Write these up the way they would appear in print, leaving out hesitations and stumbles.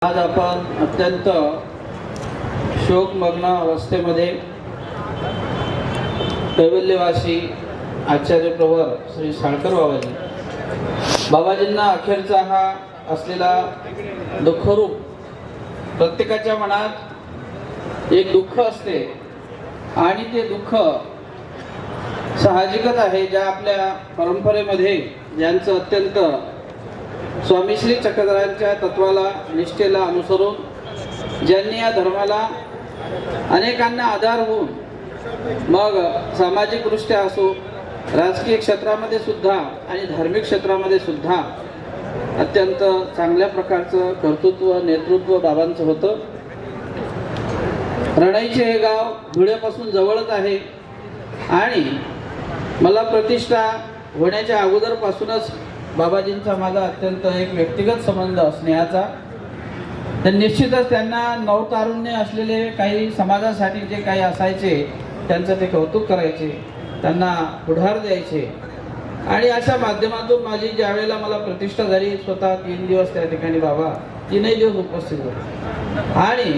आज आपण अत्यंत शोकमग्न अवस्थेमध्ये कैवल्यवासी आचार्य प्रवर श्री साळकर बाबाजींना अखेरचा हा असलेला दुःखरूप, प्रत्येकाच्या मनात एक दुःख असते आणि ते दुःख साहजिकच आहे. ज्या आपल्या परंपरेमध्ये ज्यांचं अत्यंत स्वामी श्री चक्रधरांच्या तत्वाला, निष्ठेला अनुसरून ज्यांनी या धर्माला अनेकांना आधार होऊन मग सामाजिक दृष्ट्या असो, राजकीय क्षेत्रामध्ये सुद्धा आणि धार्मिक क्षेत्रामध्ये सुद्धा अत्यंत चांगल्या प्रकारचं कर्तृत्व, नेतृत्व बाबांचं होतं. रणाईचे हे गाव धुळ्यापासून जवळच आहे आणि मला प्रतिष्ठा होण्याच्या अगोदरपासूनच बाबाजींचा माझा अत्यंत एक व्यक्तिगत संबंध स्नेहाचा. तर निश्चितच त्यांना नवतारुण्य असलेले काही समाजासाठी जे काही असायचे त्यांचं ते कौतुक करायचे, त्यांना पुढार द्यायचे आणि अशा माध्यमातून माझी ज्या वेळेला मला प्रतिष्ठा झाली, स्वतः 3 दिवस त्या ठिकाणी बाबा 3ही दिवस उपस्थित होते आणि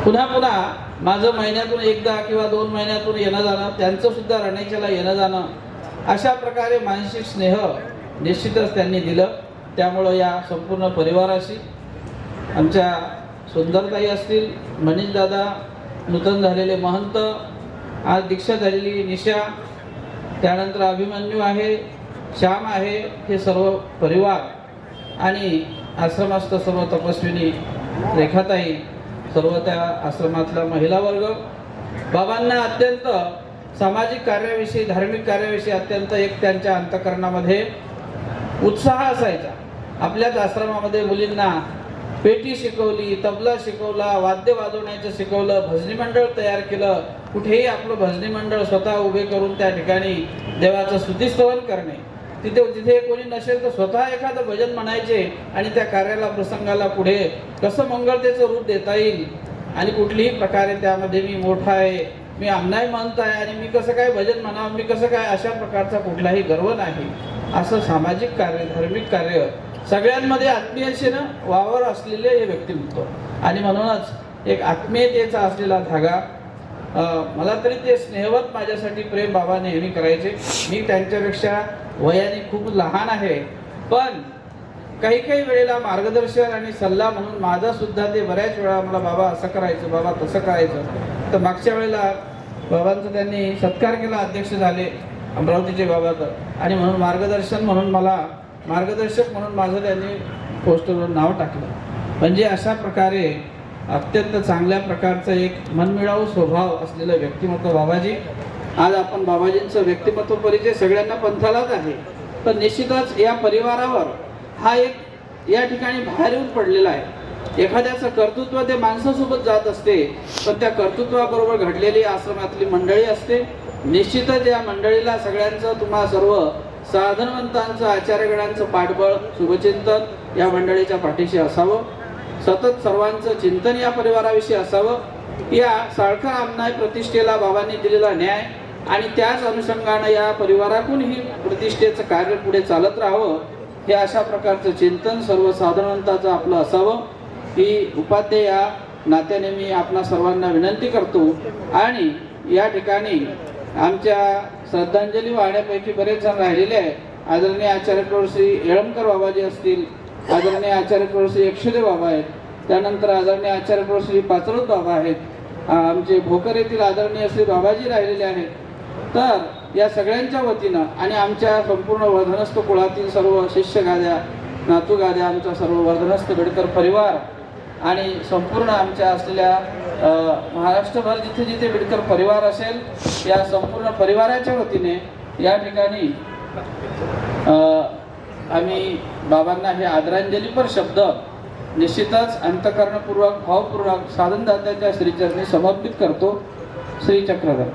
पुन्हा पुन्हा माझं महिन्यातून एकदा किंवा 2 महिन्यातून येणं जाणं, त्यांचं सुद्धा रणाईच्याला येणं जाणं, अशा प्रकारे मानसिक स्नेह निश्चितच त्यांनी दिलं. त्यामुळं या संपूर्ण परिवाराशी आमच्या सुंदरताई असतील, मनीष दादा, नूतन झालेले महंत, आज दीक्षा झालेली निशा, त्यानंतर अभिमन्यू आहे, श्याम आहे, हे सर्व परिवार आणि आश्रमस्थ सर्व तपस्विनी, रेखाताई, सर्व त्या आश्रमातला महिला वर्ग बाबांना अत्यंत सामाजिक कार्याविषयी, धार्मिक कार्याविषयी अत्यंत एक त्यांच्या अंतःकरणामध्ये उत्साह असायचा. आपल्याच आश्रमामध्ये मुलींना पेटी शिकवली, तबला शिकवला, वाद्य वाजवण्याचं शिकवलं, भजनी मंडळ तयार केलं. कुठेही आपलं भजनी मंडळ स्वतः उभे करून त्या ठिकाणी देवाचं स्तुतिस्तवन करणे, तिथे कोणी नसेल तर स्वतः एखादं भजन म्हणायचे आणि त्या कार्याला, प्रसंगाला पुढे कसं मंगळतेचं रूप देता येईल आणि कुठलीही प्रकारे त्यामध्ये मी मोठा आहे, मी आमनाय म्हणत आहे आणि मी कसं काय भजन म्हणावं, मी कसं काय, अशा प्रकारचा कुठलाही गर्व नाही. असं सामाजिक कार्य, धार्मिक कार्य सगळ्यांमध्ये आत्मीयतेनं वावर असलेले हे व्यक्तिमत्व आणि म्हणूनच एक आत्मीयतेचा असलेला धागा. मला तरी ते स्नेहवत माझ्यासाठी प्रेम बाबा नेहमी करायचे. मी त्यांच्यापेक्षा वयाने खूप लहान आहे, पण काही काही वेळेला मार्गदर्शन आणि सल्ला म्हणून माझा सुद्धा ते बऱ्याच वेळा मला बाबा असं करायचं, बाबा तसं करायचं. तर मागच्या वेळेला बाबांचा त्यांनी सत्कार केला, अध्यक्ष झाले अमरावतीचे बाबा, तर आणि म्हणून मार्गदर्शन म्हणून मला, मार्गदर्शक म्हणून माझं त्यांनी पोस्टरवर नाव टाकलं. म्हणजे अशा प्रकारे अत्यंत चांगल्या प्रकारचं एक मनमिळावू स्वभाव असलेलं व्यक्तिमत्व बाबाजी. आज आपण बाबाजींचं व्यक्तिमत्व परिचय सगळ्यांना पंथालाच आहे, पण निश्चितच या परिवारावर हा एक या ठिकाणी बाहेर येऊन पडलेला आहे. एखाद्याचं कर्तृत्व ते माणसासोबत जात असते, पण त्या कर्तृत्वाबरोबर घडलेली आश्रमातली मंडळी असते. निश्चितच या मंडळीला सगळ्यांचं, तुम्हा सर्व साधनवंतांचं, आचार्यगणांचं पाठबळ, शुभचिंतन या मंडळीच्या पाठीशी असावं. सतत सर्वांचं चिंतन या परिवाराविषयी असावं. या साळकर आमनाय प्रतिष्ठेला बाबांनी दिलेला न्याय आणि त्याच अनुषंगानं या परिवारातून ही प्रतिष्ठेचं कार्य पुढे चालत राहावं, हे अशा प्रकारचं चिंतन सर्व साधनवंताचं आपलं असावं. ही उपाध्याय या नात्याने मी आपणा सर्वांना विनंती करतो. आणि या ठिकाणी आमच्या श्रद्धांजली वाहण्यापैकी बरेच जण राहिलेले आहे. आदरणीय आचार्य प्रवर श्री येळमकर बाबाजी असतील, आदरणीय आचार्य प्रवर श्री यक्षदेव बाबा आहेत, त्यानंतर आदरणीय आचार्य प्रवर श्री पाचरोत बाबा आहेत, आमचे भोकर येथील आदरणीय श्री बाबाजी राहिलेले आहेत. तर या सगळ्यांच्या वतीनं आणि आमच्या संपूर्ण वर्धनस्थ कुळातील सर्व शिष्य गाद्या, नातू गाद्या, आमचा सर्व वर्धनस्थ बेडकर परिवार आणि संपूर्ण आमच्या असलेल्या महाराष्ट्रभर जिथे जिथे बिडकर परिवार असेल, या संपूर्ण परिवाराच्या वतीने या ठिकाणी आम्ही बाबांना हे आदरांजलीपर शब्द निश्चितच अंतःकरणपूर्वक, भावपूर्वक साधनदात्याच्या श्रीचरणी समर्पित करतो. श्री चक्रधर.